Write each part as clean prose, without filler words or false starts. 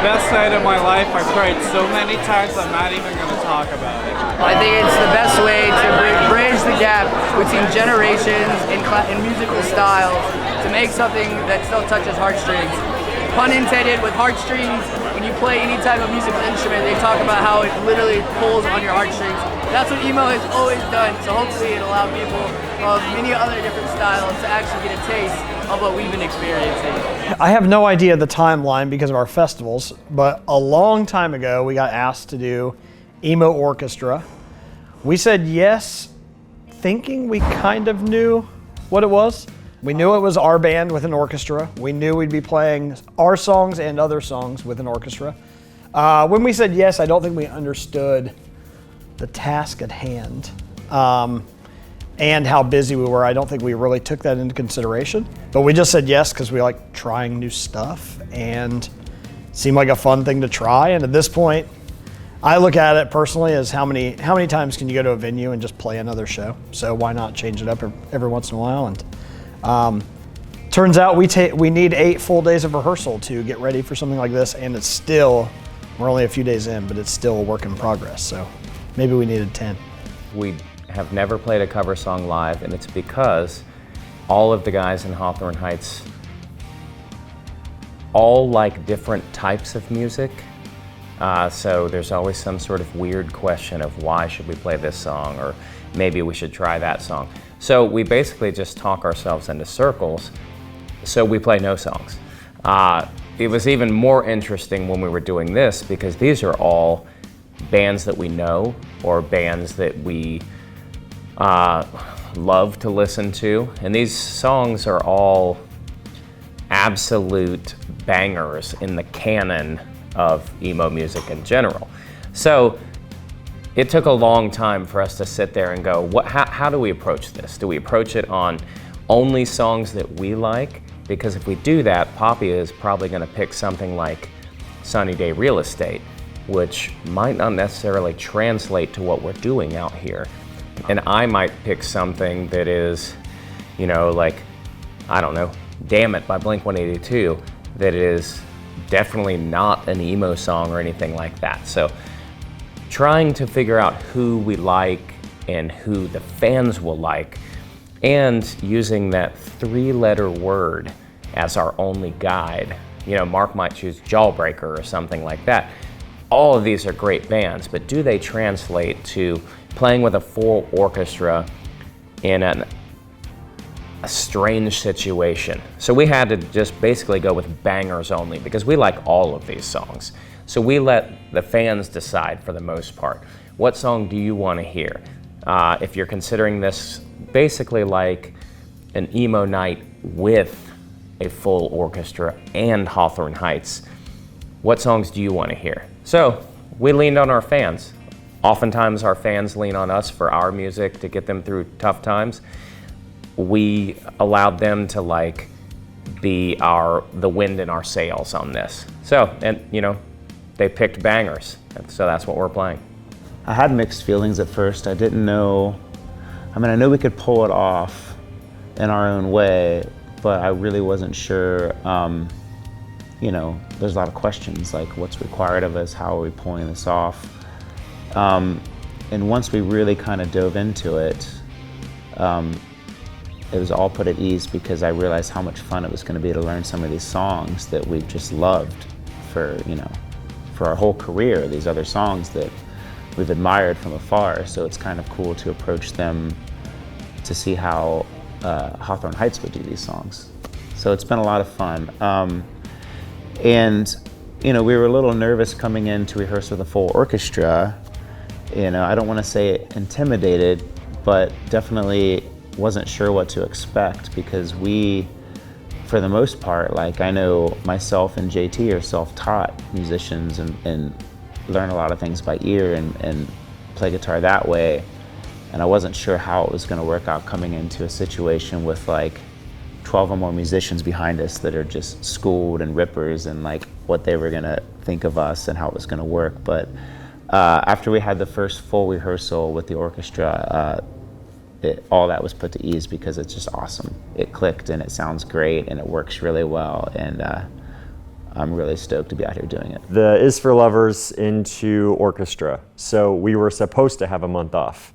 best night of my life. I've cried so many times I'm not even going to talk about it. I think it's the best way to bridge the gap between generations and musical styles to make something that still touches heartstrings. Pun intended, with heartstrings, when you play any type of musical instrument, they talk about how it literally pulls on your heartstrings. That's what emo has always done, so hopefully it'll allow people of many other different styles to actually get a taste of what we've been experiencing. I have no idea the timeline because of our festivals, but a long time ago we got asked to do Emo Orchestra. We said yes, thinking we kind of knew what it was. We knew it was our band with an orchestra. We knew we'd be playing our songs and other songs with an orchestra. When we said yes, I don't think we understood the task at hand and how busy we were. I don't think we really took that into consideration, but we just said yes because we like trying new stuff and it seemed like a fun thing to try. And at this point, I look at it personally as how many times can you go to a venue and just play another show? So why not change it up every once in a while? And turns out we need 8 full days of rehearsal to get ready for something like this, and it's still, we're only a few days in, but it's still a work in progress. So maybe we needed 10. We have never played a cover song live, and it's because all of the guys in Hawthorne Heights all like different types of music. So there's always some sort of weird question of why should we play this song, or maybe we should try that song. So we basically just talk ourselves into circles, so we play no songs. It was even more interesting when we were doing this because these are all bands that we know or bands that we love to listen to, and these songs are all absolute bangers in the canon of emo music in general. So it took a long time for us to sit there and go, how do we approach this? Do we approach it on only songs that we like? Because if we do that, Poppy is probably going to pick something like Sunny Day Real Estate, which might not necessarily translate to what we're doing out here. And I might pick something that is, you know, like, I don't know, Damn It by Blink-182, that is definitely not an emo song or anything like that. So trying to figure out who we like and who the fans will like, and using that 3-letter word as our only guide. You know, Mark might choose Jawbreaker or something like that. All of these are great bands, but do they translate to playing with a full orchestra in a strange situation? So we had to just basically go with bangers only because we like all of these songs. So we let the fans decide for the most part. What song do you want to hear? If you're considering this basically like an emo night with a full orchestra and Hawthorne Heights, what songs do you want to hear? So we leaned on our fans. Oftentimes our fans lean on us for our music to get them through tough times. We allowed them to like be the wind in our sails on this. So, and you know, they picked bangers, and so that's what we're playing. I had mixed feelings at first. I didn't know, I mean, I knew we could pull it off in our own way, but I really wasn't sure. You know, there's a lot of questions like what's required of us, how are we pulling this off? And once we really kind of dove into it, it was all put at ease because I realized how much fun it was going to be to learn some of these songs that we've just loved for, you know, for our whole career, these other songs that we've admired from afar. So it's kind of cool to approach them to see how Hawthorne Heights would do these songs. So it's been a lot of fun. And, you know, we were a little nervous coming in to rehearse with a full orchestra. You know, I don't want to say intimidated, but definitely wasn't sure what to expect because we, for the most part, like I know myself and JT are self-taught musicians and learn a lot of things by ear and play guitar that way. And I wasn't sure how it was going to work out coming into a situation with like 12 or more musicians behind us that are just schooled and rippers and like what they were going to think of us and how it was going to work. But after we had the first full rehearsal with the orchestra, all that was put to ease because it's just awesome. It clicked and it sounds great and it works really well. And I'm really stoked to be out here doing it. The Is for Lovers into orchestra. So we were supposed to have a month off.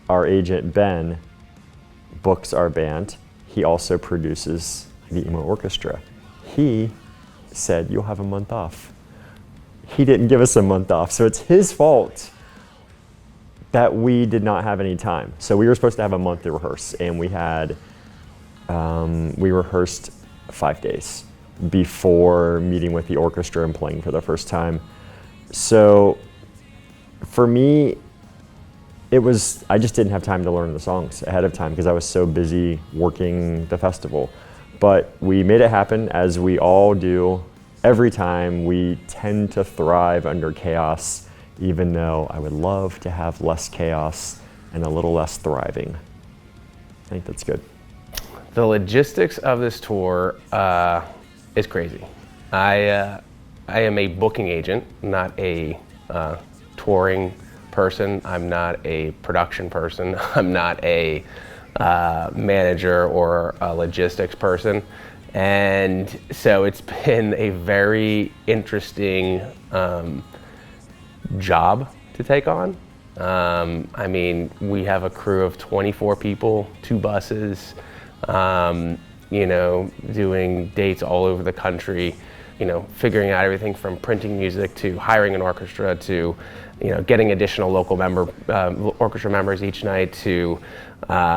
Our agent, Ben, books our band. He also produces the Emo Orchestra. He said, you'll have a month off. He didn't give us a month off, so it's his fault that we did not have any time. So we were supposed to have a month to rehearse, and we rehearsed 5 days before meeting with the orchestra and playing for the first time. So for me, I just didn't have time to learn the songs ahead of time because I was so busy working the festival. But we made it happen, as we all do. Every time we tend to thrive under chaos, even though I would love to have less chaos and a little less thriving. I think that's good. The logistics of this tour is crazy. I am a booking agent, not a touring person. I'm not a production person. I'm not a manager or a logistics person. And so it's been a very interesting job to take on. I mean, we have a crew of 24 people, 2 buses, you know, doing dates all over the country, you know, figuring out everything from printing music to hiring an orchestra to, you know, getting additional local orchestra members each night to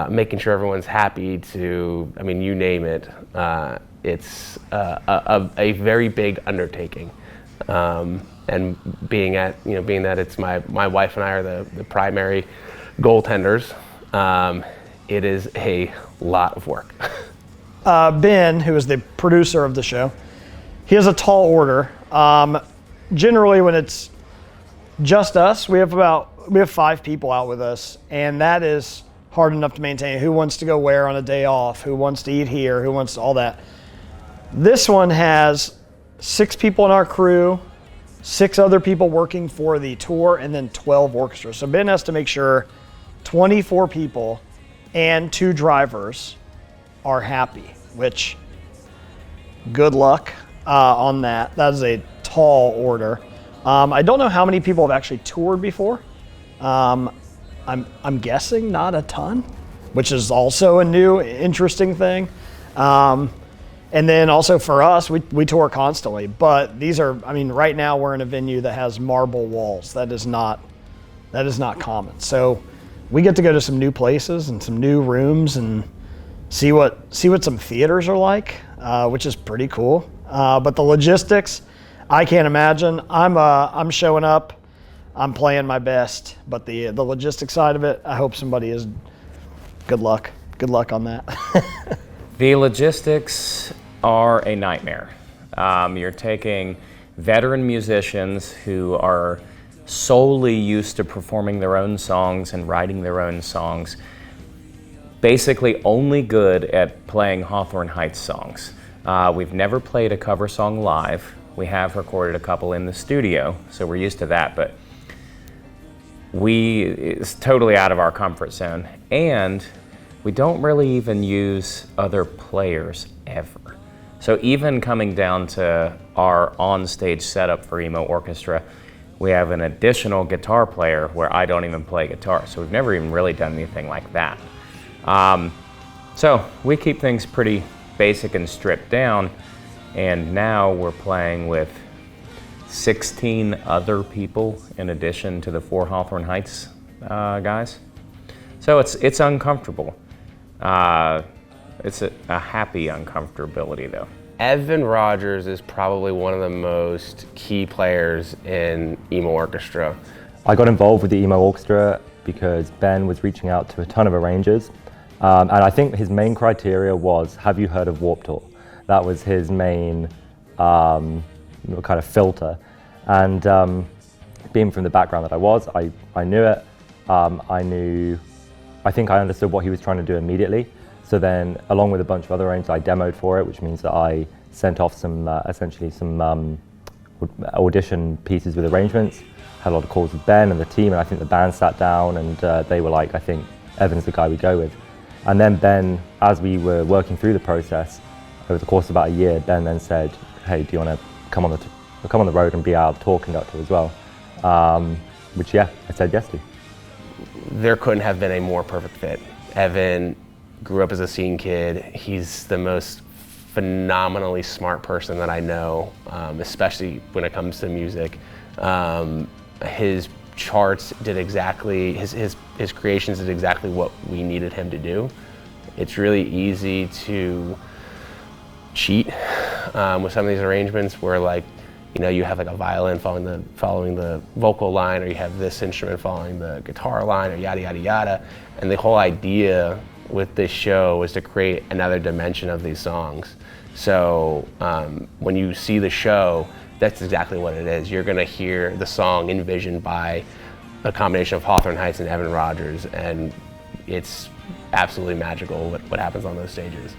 making sure everyone's happy to, I mean, you name it. It's a very big undertaking. And being that it's my wife and I are the primary goaltenders, it is a lot of work. Ben, who is the producer of the show, he has a tall order. Generally, when it's just us, we have 5 people out with us, and that is hard enough to maintain. Who wants to go where on a day off? Who wants to eat here? Who wants all that? This one has 6 people in our crew, 6 other people working for the tour, and then 12 orchestras. So Ben has to make sure 24 people and 2 drivers are happy, which good luck on that. That is a tall order. I don't know how many people have actually toured before. I'm guessing not a ton, which is also a new, interesting thing. And then also for us, we tour constantly, but these are, I mean, right now we're in a venue that has marble walls. That is not common. So we get to go to some new places and some new rooms and see what some theaters are like, which is pretty cool. But the logistics, I can't imagine. I'm showing up, I'm playing my best, but the logistics side of it, I hope somebody is. Good luck on that. The logistics are a nightmare. You're taking veteran musicians who are solely used to performing their own songs and writing their own songs, basically only good at playing Hawthorne Heights songs. We've never played a cover song live. We have recorded a couple in the studio, so we're used to that, but it's totally out of our comfort zone. And we don't really even use other players ever. So even coming down to our on-stage setup for Emo Orchestra, we have an additional guitar player where I don't even play guitar. So we've never even really done anything like that. So we keep things pretty basic and stripped down. And now we're playing with 16 other people in addition to the 4 Hawthorne Heights guys. So it's uncomfortable. It's a happy uncomfortability though. Evan Rogers is probably one of the most key players in Emo Orchestra. I got involved with the Emo Orchestra because Ben was reaching out to a ton of arrangers. And I think his main criteria was, have you heard of Warped Tour? That was his main kind of filter. And being from the background that I was, I knew it. I think I understood what he was trying to do immediately. So then, along with a bunch of other arrangements, I demoed for it, which means that I sent off some, essentially some audition pieces with arrangements. Had a lot of calls with Ben and the team, and I think the band sat down and they were like, I think Evan's the guy we go with. And then Ben, as we were working through the process, over the course of about a year, Ben then said, hey, do you want to come on the road and be our tour conductor as well, which I said yes to. There couldn't have been a more perfect fit. Evan grew up as a scene kid. He's the most phenomenally smart person that I know, especially when it comes to music. His charts did exactly, his creations did exactly what we needed him to do. It's really easy to cheat with some of these arrangements where, like, you know, you have like a violin following the vocal line, or you have this instrument following the guitar line, or yada yada yada. And the whole idea with this show was to create another dimension of these songs. So when you see the show, that's exactly what it is. You're gonna hear the song envisioned by a combination of Hawthorne Heights and Evan Rogers, and it's absolutely magical what happens on those stages.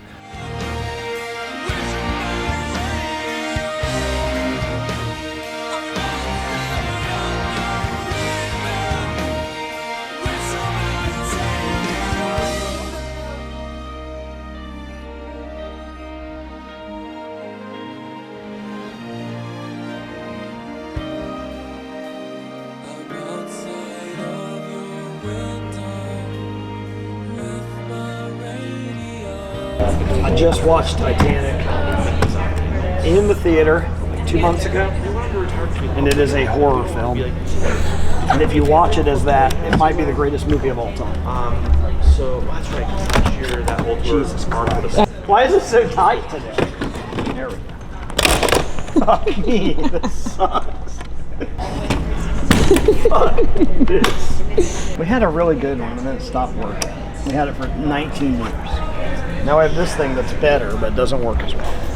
I just watched Titanic in the theater 2 months ago, and it is a horror film. And if you watch it as that, it might be the greatest movie of all time. So that's right. Last year that whole tour Jesus Christ. Why is it so tight today? There we go. Fuck me, this sucks. Fuck this. We had a really good one, and then it stopped working. We had it for 19 years. Now I have this thing that's better, but doesn't work as well.